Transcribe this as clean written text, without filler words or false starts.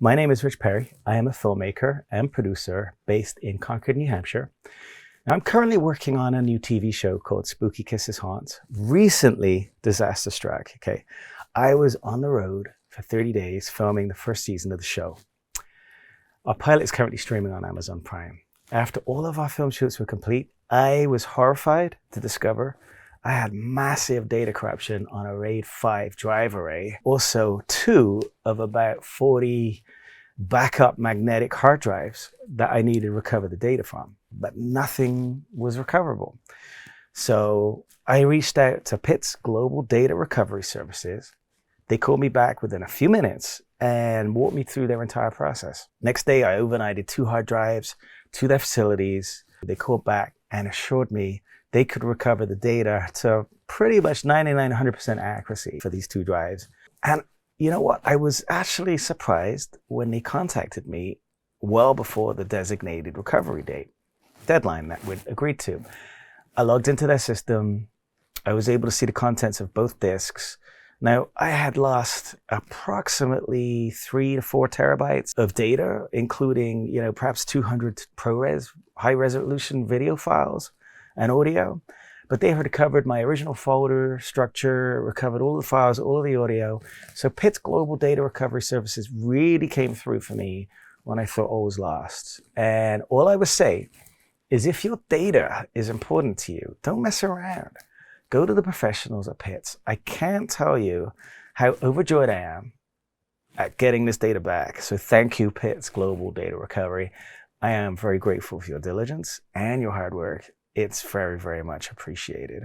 My name is Rich Perry. I am a filmmaker and producer based in Concord, New Hampshire. I'm currently working on a new TV show called Spooky Kisses Haunt. Recently, disaster struck. Okay, I was on the road for 30 days filming the first season of the show. Our pilot is currently streaming on Amazon Prime. After all of our film shoots were complete, I was horrified to discover I had massive data corruption on a RAID 5 drive array. Also, 2 of about 40 backup magnetic hard drives that I needed to recover the data from, but nothing was recoverable. So I reached out to Pitt's Global Data Recovery Services. They called me back within a few minutes and walked me through their entire process. Next day, I overnighted 2 hard drives to their facilities. They called back and assured me they could recover the data to pretty much 99-100% accuracy for these 2 drives. And you know what? I was actually surprised when they contacted me well before the designated recovery deadline that we'd agreed to. I logged into their system. I was able to see the contents of both disks. Now, I had lost approximately 3 to 4 terabytes of data, including, perhaps 200 ProRes high resolution video files and audio, but they had recovered my original folder structure, recovered all the files, all of the audio. So Pitt's Global Data Recovery Services really came through for me when I thought all was lost. And all I would say is if your data is important to you, don't mess around. Go to the professionals at Pitt's. I can't tell you how overjoyed I am at getting this data back. So thank you, Pitt's Global Data Recovery. I am very grateful for your diligence and your hard work. It's very, very much appreciated.